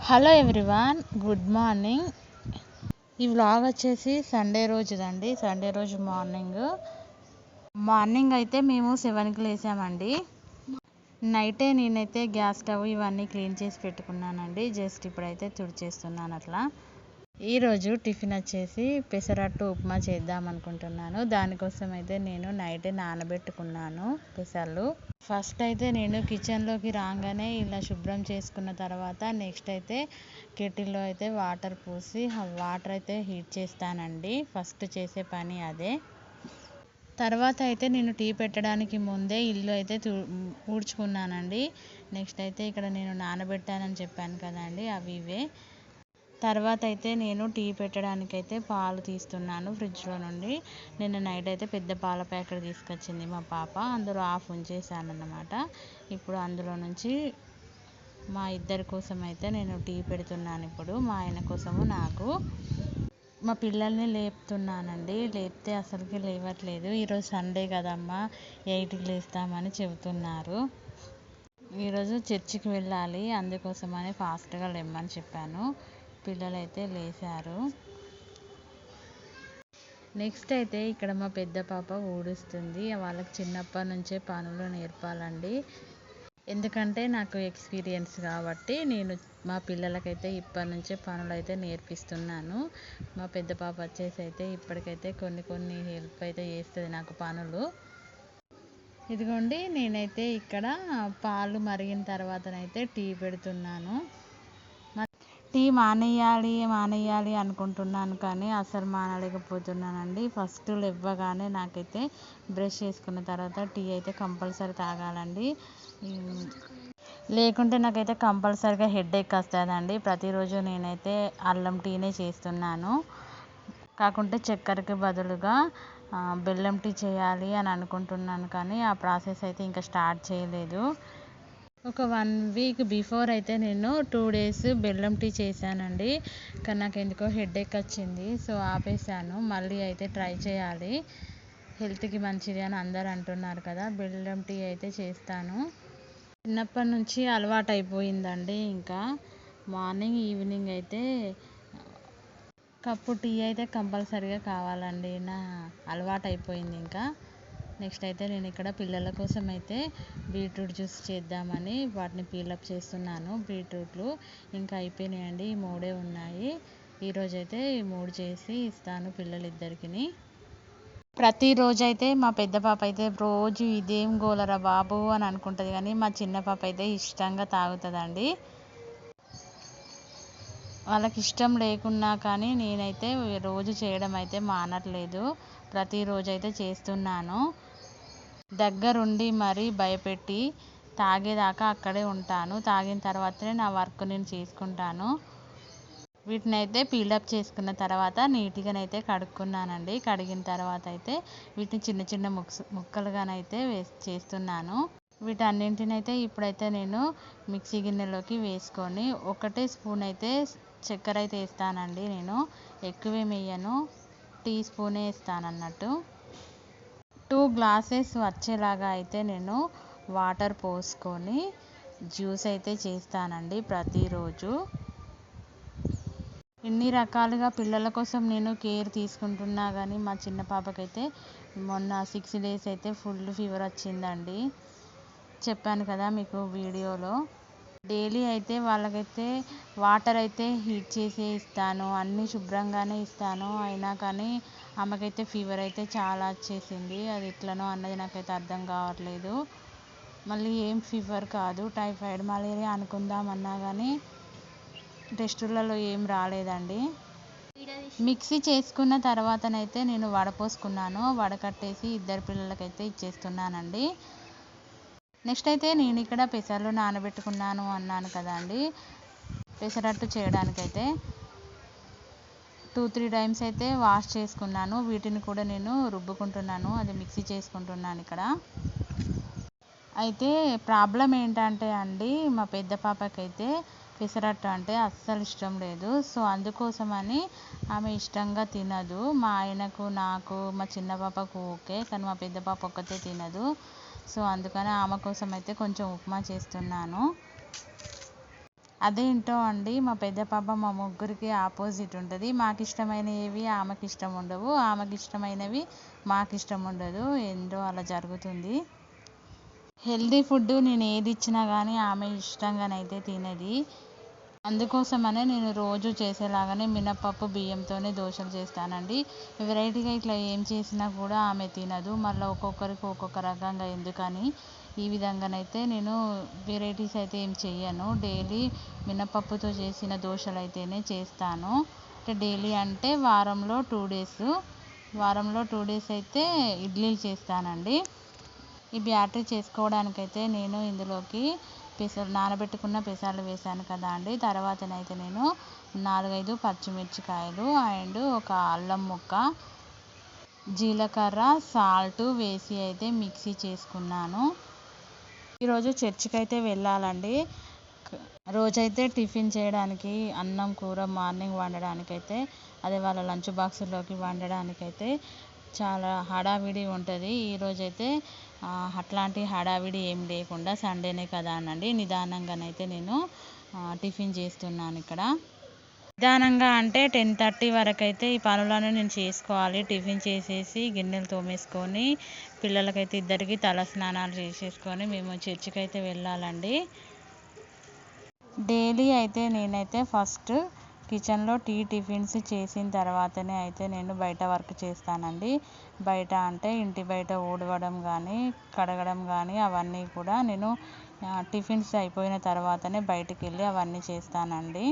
Hello everyone, good morning. ఈ vlog వచ్చేసి Sunday రోజుదండి. Sunday రోజు మార్నింగ్ అయితే మేము 7కి లేసామండి. నైటే నేనైతే గ్యాస్ స్టవ్ ఇవన్నీ క్లీన్ చేసి పెట్టుకున్నానండి. జస్ట్ ఇప్పుడైతే తుడిచేస్తున్నాను అట్లా. ఈరోజు టిఫిన్ వచ్చేసి పెసరట్టు ఉప్మా చేద్దాం అనుకుంటున్నాను. దానికోసం అయితే నేను నైటే నానబెట్టుకున్నాను పెసర్లు. ఫస్ట్ అయితే నేను కిచెన్లోకి రాగానే ఇలా శుభ్రం చేసుకున్న తర్వాత నెక్స్ట్ అయితే కెటిల్లో అయితే వాటర్ పోసి వాటర్ అయితే హీట్ చేస్తానండి. ఫస్ట్ చేసే పని అదే. తర్వాత అయితే నేను టీ పెట్టడానికి ముందే ఇల్లు అయితే ఊడ్చుకున్నానండి. నెక్స్ట్ అయితే ఇక్కడ నేను నానబెట్టానని చెప్పాను కదండి, అవి ఇవే. తర్వాత అయితే నేను టీ పెట్టడానికి అయితే పాలు తీస్తున్నాను ఫ్రిడ్జ్లో నుండి. నిన్న నైట్ అయితే పెద్ద పాల ప్యాకెట్ తీసుకొచ్చింది మా పాప, అందులో హాఫ్ ఉంచేసాను అన్నమాట. ఇప్పుడు అందులో నుంచి మా ఇద్దరి కోసం అయితే నేను టీ పెడుతున్నాను. ఇప్పుడు మా ఆయన కోసము నాకు. మా పిల్లల్ని లేపుతున్నానండి. లేపితే అసలుకి లేవట్లేదు. ఈరోజు సండే కదమ్మా, 8కి లేస్తామని చెబుతున్నారు. ఈరోజు చర్చికి వెళ్ళాలి, అందుకోసమని ఫాస్ట్గా లేమ్మని చెప్పాను. పిల్లలైతే లేచారు. నెక్స్ట్ అయితే ఇక్కడ మా పెద్ద పాప ఊడుస్తుంది. వాళ్ళకి చిన్నప్పటి నుంచే పనులు నేర్పాలండి. ఎందుకంటే నాకు ఎక్స్పీరియన్స్ కాబట్టి నేను మా పిల్లలకైతే ఇప్పటి నుంచే పనులు అయితే నేర్పిస్తున్నాను. మా పెద్ద పాప వచ్చేసి అయితే ఇప్పటికైతే కొన్ని హెల్ప్ అయితే చేస్తుంది నాకు పనులు. ఇదిగోండి, నేనైతే ఇక్కడ పాలు మరిగిన తర్వాతనైతే టీ పెడుతున్నాను. టీ మానేయాలి అనుకుంటున్నాను, కానీ అసలు మానలేకపోతున్నానండి. ఫస్ట్ లేవగానే నాకైతే బ్రష్ చేసుకున్న తర్వాత టీ అయితే కంపల్సరీ తాగాలండి. లేకుంటే నాకైతే కంపల్సరీగా హెడేక్ వస్తుందండి. ప్రతిరోజు నేనైతే అల్లం టీనే చేస్తున్నాను. కాకుంటే చక్కెరకి బదులుగా బెల్లం టీ చేయాలి అని అనుకుంటున్నాను, కానీ ఆ ప్రాసెస్ అయితే ఇంకా స్టార్ట్ చేయలేదు. ఒక 1 వీక్ బిఫోర్ అయితే నేను 2 డేస్ బెల్లం టీ చేశానండి, కానీ నాకు ఎందుకో హెడేక్ వచ్చింది. సో ఆపేసాను. మళ్ళీ అయితే ట్రై చేయాలి, హెల్త్కి మంచిది అని అందరు అంటున్నారు కదా. బెల్లం టీ అయితే చేస్తాను. చిన్నప్పటి నుంచి అలవాటు అయిపోయిందండి. ఇంకా మార్నింగ్ ఈవినింగ్ అయితే కప్పు టీ అయితే కంపల్సరీగా కావాలండి. నా అలవాటు అయిపోయింది ఇంకా. నెక్స్ట్ అయితే నేను ఇక్కడ పిల్లల కోసం అయితే బీట్రూట్ జ్యూస్ చేద్దామని వాటిని పీలప్ చేస్తున్నాను. బీట్రూట్లు ఇంకా అయిపోయినాయండి, ఈ 3 ఉన్నాయి. ఈరోజైతే ఈ 3 చేసి ఇస్తాను పిల్లలిద్దరికి. ప్రతిరోజైతే మా పెద్ద పాప అయితే రోజు ఇదేం గోలరా బాబు అని అనుకుంటుంది, కానీ మా చిన్న పాప అయితే ఇష్టంగా తాగుతుందండి. వాళ్ళకి ఇష్టం లేకున్నా కానీ నేనైతే రోజు చేయడం అయితే మానట్లేదు. ప్రతిరోజు అయితే చేస్తున్నాను. దగ్గరుండి మరీ భయపెట్టి తాగేదాకా అక్కడే ఉంటాను. తాగిన తర్వాతనే నా వర్క్ నేను చేసుకుంటాను. వీటిని అయితే పీలప్ చేసుకున్న తర్వాత నీట్గానైతే కడుక్కున్నానండి. కడిగిన తర్వాత అయితే వీటిని చిన్న చిన్న ముక్కలుగానైతే చేస్తున్నాను. వీటన్నింటిని అయితే ఇప్పుడైతే నేను మిక్సీ గిన్నెలోకి వేసుకొని 1 స్పూన్ అయితే చక్కెర అయితే వేస్తానండి. నేను ఎక్కువేమి వేయను, టీ స్పూనే వేస్తాను అన్నట్టు. 2 గ్లాసెస్ వచ్చేలాగా అయితే నేను వాటర్ పోసుకొని జ్యూస్ అయితే చేస్తానండి ప్రతిరోజు. ఇన్ని రకాలుగా పిల్లల కోసం నేను కేర్ తీసుకుంటున్నా కానీ మా చిన్న పాపకైతే మొన్న 6 days అయితే ఫుల్ ఫీవర్ వచ్చిందండి. చెప్పాను కదా మీకు వీడియోలో. డైలీ అయితే వాళ్ళకైతే వాటర్ అయితే హీట్ చేసి ఇస్తాను, అన్నీ శుభ్రంగానే ఇస్తాను. అయినా కానీ ఆమెకైతే ఫీవర్ అయితే చాలా వచ్చేసింది. అది ఎట్లనో అన్నది నాకైతే అర్థం కావట్లేదు. మళ్ళీ ఏం ఫీవర్ కాదు, టైఫాయిడ్ మలేరియా అనుకుందామన్నా కానీ టెస్టులలో ఏం రాలేదండి. మిక్సీ చేసుకున్న తర్వాతనైతే నేను వడపోసుకున్నాను. వడకట్టేసి 2 పిల్లలకైతే ఇచ్చేస్తున్నానండి. నెక్స్ట్ అయితే నేను ఇక్కడ పెసర్లు నానబెట్టుకున్నాను అన్నాను కదండి. పెసరట్టు చేయడానికైతే 2-3 టైమ్స్ అయితే వాష్ చేసుకున్నాను. వీటిని కూడా నేను రుబ్బుకుంటున్నాను, అది మిక్సీ చేసుకుంటున్నాను ఇక్కడ. అయితే ప్రాబ్లం ఏంటంటే అండి, మా పెద్ద పాపకైతే పెసరట్టు అంటే అస్సలు ఇష్టం లేదు. సో అందుకోసమని ఆమె ఇష్టంగా తినదు. మా ఆయనకు, నాకు, మా చిన్న పాపకు ఓకే, కానీ మా పెద్ద పాప ఒక్కతే తినదు. సో అందుకని ఆమె కోసం అయితే కొంచెం ఉప్మా చేస్తున్నాను. అదేంటో అండి, మా పెద్ద పాప మా ముగ్గురికి ఆపోజిట్ ఉంటుంది. మాకు ఇష్టమైనవి ఆమెకి ఇష్టం ఉండవు, ఆమెకి ఇష్టమైనవి మాకు ఇష్టం ఉండదు. ఏంటో అలా జరుగుతుంది. హెల్దీ ఫుడ్ నేను ఏది ఇచ్చినా కానీ ఆమె ఇష్టంగానైతే తినది. అందుకోసమనే నేను రోజు చేసేలాగానే మినపప్పు బియ్యంతోనే దోశలు చేస్తానండి. వెరైటీగా ఇట్లా ఏం చేసినా కూడా ఆమె తినదు. మళ్ళీ ఒక్కొక్కరికి ఒక్కొక్క రకంగా ఎందుకని ఈ విధంగానైతే నేను వెరైటీస్ అయితే ఏం చెయ్యను. డైలీ మినపప్పుతో చేసిన దోశలు అయితేనే చేస్తాను. అంటే డైలీ అంటే వారంలో 2 డేస్ అయితే ఇడ్లీలు చేస్తానండి. ఈ బ్యాటర్ చేసుకోవడానికైతే నేను ఇందులోకి నానబెట్టుకున్న పెసర్లు వేసాను కదా అండి. తర్వాతనైతే నేను 4-5 పచ్చిమిర్చికాయలు అండ్ ఒక అల్లం ముక్క, జీలకర్ర, సాల్ట్ వేసి అయితే మిక్సీ చేసుకున్నాను. ఈరోజు చర్చికి అయితే వెళ్ళాలండి. రోజైతే టిఫిన్ చేయడానికి అన్నం కూర మార్నింగ్ వండడానికైతే అదే వాళ్ళ లంచ్ బాక్సుల్లోకి వండడానికైతే చాలా హడావిడి ఉంటుంది. ఈరోజైతే అట్లాంటి హడావిడి ఏం లేకుండా సండేనే కదా అనండి నిదానంగానైతే నేను టిఫిన్ చేస్తున్నాను. ఇక్కడ నిదానంగా అంటే 10:30 వరకు అయితే ఈ పనులను నేను చేసుకోవాలి. టిఫిన్ చేసేసి గిన్నెలు తోమేసుకొని పిల్లలకైతే ఇద్దరికి తల స్నానాలు చేసేసుకొని మేము చర్చికి అయితే వెళ్ళాలండి. డైలీ అయితే నేనైతే ఫస్ట్ కిచెన్లో టిఫిన్స్ చేసిన తర్వాతనే అయితే నేను బయట వర్క్ చేస్తానండి. బయట అంటే ఇంటి బయట ఊడవడం కానీ కడగడం కానీ అవన్నీ కూడా నేను టిఫిన్స్ అయిపోయిన తర్వాతనే బయటికి వెళ్ళి అవన్నీ చేస్తానండి.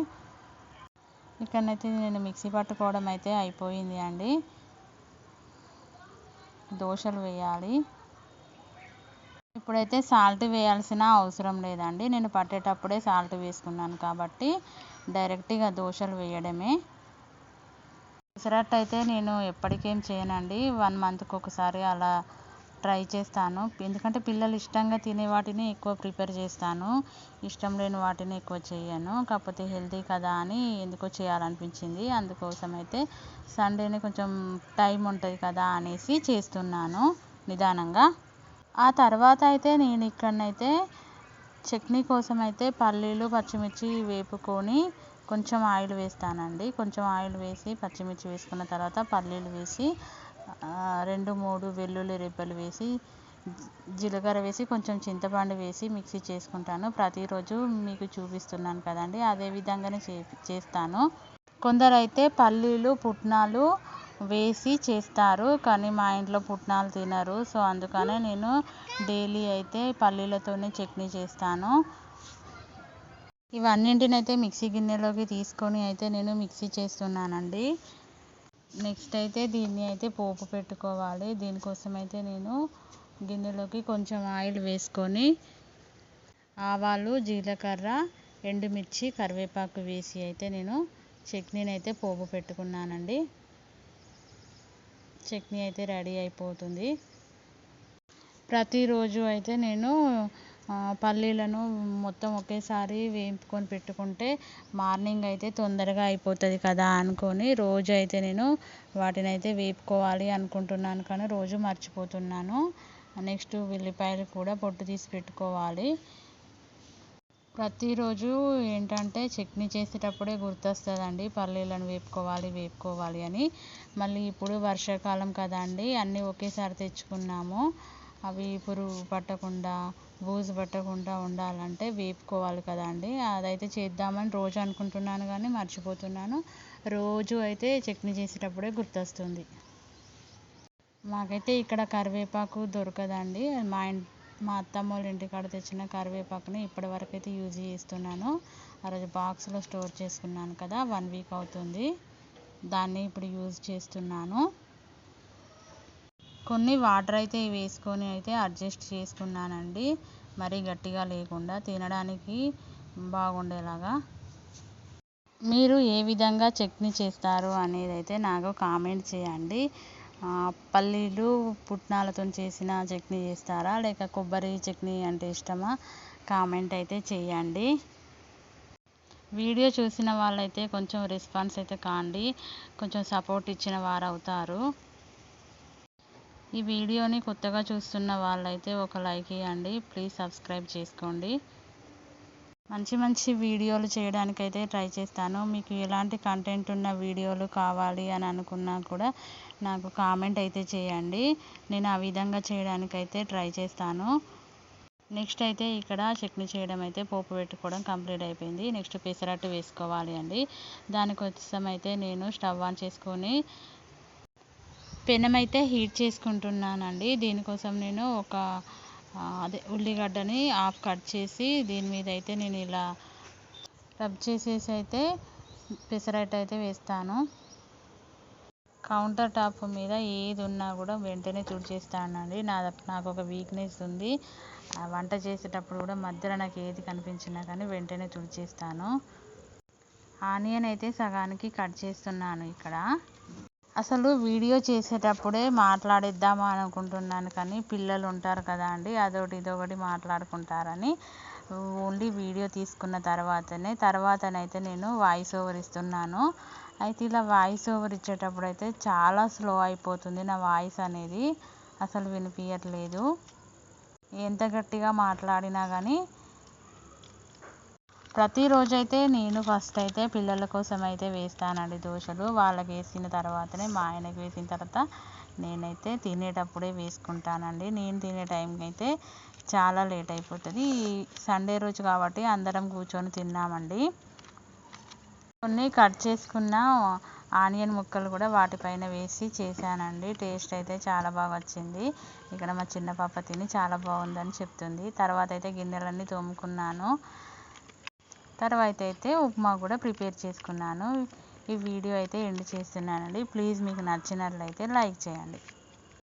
ఇక్కడనైతే నేను మిక్సీ పట్టుకోవడం అయితే అయిపోయింది అండి. దోశలు వేయాలి. ఇప్పుడైతే సాల్ట్ వేయాల్సిన అవసరం లేదండి. నేను పట్టేటప్పుడే సాల్ట్ వేసుకున్నాను కాబట్టి డైరెక్ట్గా దోశలు వేయడమే. పెసరట్టు అయితే నేను ఎప్పటికేం చేయనండి. 1 మంత్కి ఒకసారి అలా ట్రై చేస్తాను. ఎందుకంటే పిల్లలు ఇష్టంగా తినే వాటిని ఎక్కువ ప్రిపేర్ చేస్తాను, ఇష్టం లేని వాటిని ఎక్కువ చేయను. కాకపోతే హెల్తీ కదా అని ఎందుకో చేయాలనిపించింది. అందుకోసం అయితే సండేనే కొంచెం టైం ఉంటుంది కదా అనేసి చేస్తున్నాను నిదానంగా. ఆ తర్వాత అయితే నేను ఇక్కడనైతే చట్నీ కోసం అయితే పల్లీలు పచ్చిమిర్చి వేపుకొని కొంచెం ఆయిల్ వేస్తానండి. కొంచెం ఆయిల్ వేసి పచ్చిమిర్చి వేసుకున్న తర్వాత పల్లీలు వేసి 2-3 వెల్లుల్లి రెబ్బలు వేసి జీలకర్ర వేసి కొంచెం చింతపండు వేసి మిక్సీ చేసుకుంటాను. ప్రతిరోజు మీకు చూపిస్తున్నాను కదండి, అదే విధంగానే చేస్తాను. కొందరైతే పల్లీలు పుట్నాలు వేసి చేస్తారు, కానీ మా ఇంట్లో పుట్నాలు తినరు. సో అందుకనే నేను డైలీ అయితే పల్లీలతోనే చట్నీ చేస్తాను. ఇవన్నింటినైతే మిక్సీ గిన్నెలోకి తీసుకొని అయితే నేను మిక్సీ చేస్తున్నానండి. నెక్స్ట్ అయితే దీన్ని అయితే పోపు పెట్టుకోవాలి. దీనికోసం అయితే నేను గిన్నెలోకి కొంచెం ఆయిల్ వేసుకొని ఆవాలు, జీలకర్ర, ఎండుమిర్చి, కరివేపాకు వేసి అయితే నేను చట్నీని అయితే పోపు పెట్టుకున్నానండి. చట్నీ అయితే రెడీ అయిపోతుంది. ప్రతిరోజు అయితే నేను పల్లీలను మొత్తం ఒకేసారి వేపుకొని పెట్టుకుంటే మార్నింగ్ అయితే తొందరగా అయిపోతుంది కదా అనుకొని రోజు అయితే నేను వాటిని అయితే వేపుకోవాలి అనుకుంటున్నాను, కానీ రోజు మర్చిపోతున్నాను. నెక్స్ట్ ఉల్లిపాయలు కూడా పొట్టు తీసి పెట్టుకోవాలి. ప్రతిరోజు ఏంటంటే చట్నీ చేసేటప్పుడే గుర్తొస్తుందండి పల్లీలను వేపుకోవాలి అని. మళ్ళీ ఇప్పుడు వర్షాకాలం కదా అండి, అన్నీ ఒకేసారి తెచ్చుకున్నాము. అవి పురుగు పట్టకుండా బూజు పట్టకుండా ఉండాలంటే వేపుకోవాలి కదా అండి. అదైతే చేద్దామని రోజు అనుకుంటున్నాను కానీ మర్చిపోతున్నాను. రోజు అయితే చట్నీ చేసేటప్పుడే గుర్తొస్తుంది. మాకైతే ఇక్కడ కరివేపాకు దొరకదండి. మా అత్తమ్మ వాళ్ళ ఇంటికాడ తెచ్చిన కరివేపాకుని ఇప్పటివరకు అయితే యూజ్ చేస్తున్నాను. ఆ రోజు బాక్స్లో స్టోర్ చేసుకున్నాను కదా, 1 వీక్ అవుతుంది. దాన్ని ఇప్పుడు యూజ్ చేస్తున్నాను. కొన్ని వాటర్ అయితే వేసుకొని అయితే అడ్జస్ట్ చేసుకున్నానండి, మరీ గట్టిగా లేకుండా తినడానికి బాగుండేలాగా. మీరు ఏ విధంగా చట్నీ చేస్తారు అనేది అయితే నాకు కామెంట్ చేయండి. పల్లీలు పుట్నాలతో చేసిన చట్నీ చేస్తారా లేక కొబ్బరి చట్నీ అంటే ఇష్టమా కామెంట్ అయితే చేయండి. వీడియో చూసిన వాళ్ళైతే కొంచెం రెస్పాన్స్ అయితే కాండి, కొంచెం సపోర్ట్ ఇచ్చిన వారు అవుతారు. ఈ వీడియోని కొత్తగా చూస్తున్న వాళ్ళైతే ఒక లైక్ ఇవ్వండి. ప్లీజ్ సబ్స్క్రైబ్ చేసుకోండి. మంచి మంచి వీడియోలు చేయడానికైతే ట్రై చేస్తాను. మీకు ఎలాంటి కంటెంట్ ఉన్న వీడియోలు కావాలి అని అనుకున్నా కూడా నాకు కామెంట్ అయితే చేయండి. నేను ఆ విధంగా చేయడానికైతే ట్రై చేస్తాను. నెక్స్ట్ అయితే ఇక్కడ చట్నీ చేయడం అయితే పోపు పెట్టుకోవడం కంప్లీట్ అయిపోయింది. నెక్స్ట్ పెసరట్టు వేసుకోవాలి అండి. దానికోసం అయితే నేను స్టవ్ ఆన్ చేసుకొని పెనం అయితే హీట్ చేసుకుంటున్నానండి. దీనికోసం నేను ఒక ఉల్లిగడ్డని హాఫ్ కట్ చేసి దీని మీద అయితే నేను ఇలా రబ్ చేసేసి అయితే పెసరట్టు అయితే వేస్తాను. కౌంటర్ టాప్ మీద ఏది ఉన్నా కూడా వెంటనే తుడిచేస్తానండి. నాకు ఒక వీక్నెస్ ఉంది. వంట చేసేటప్పుడు కూడా మధ్యలో నాకు ఏది కనిపించినా కానీ వెంటనే తుడిచేస్తాను. ఆనియన్ అయితే సగానికి కట్ చేస్తున్నాను ఇక్కడ. అసలు వీడియో చేసేటప్పుడే మాట్లాడేద్దామా అనుకుంటున్నాను కానీ పిల్లలు ఉంటారు కదా అండి, అదొకటి ఇదొకటి మాట్లాడుకుంటారని ఓన్లీ వీడియో తీసుకున్న తర్వాతనైతే నేను వాయిస్ ఓవర్ ఇస్తున్నాను. అయితే ఇలా వాయిస్ ఓవర్ ఇచ్చేటప్పుడు అయితే చాలా స్లో అయిపోతుంది. నా వాయిస్ అనేది అసలు వినిపించట్లేదు. ఎంత గట్టిగా మాట్లాడినా కానీ ప్రతిరోజు అయితే నేను ఫస్ట్ అయితే పిల్లల కోసం అయితే వేస్తానండి దోశలు. వాళ్ళకి వేసిన తర్వాతనే మా ఆయనకి వేసిన తర్వాత నేనైతే తినేటప్పుడే వేసుకుంటానండి. నేను తినే టైంకి అయితే చాలా లేట్ అయిపోతుంది. సండే రోజు కాబట్టి అందరం కూర్చొని తిన్నామండి. కొన్ని కట్ చేసుకున్న ఆనియన్ ముక్కలు కూడా వాటిపైన వేసి చేశానండి. టేస్ట్ అయితే చాలా బాగా వచ్చింది. ఇక్కడ మా చిన్న పాప తిని చాలా బాగుందని చెప్తుంది. తర్వాత అయితే గిన్నెలన్నీ తోముకున్నాను. తర్వాత అయితే ఉప్మా కూడా ప్రిపేర్ చేసుకున్నాను. ఈ వీడియో అయితే ఎండ్ చేస్తున్నానండి. ప్లీజ్ మీకు నచ్చినట్లయితే లైక్ చేయండి.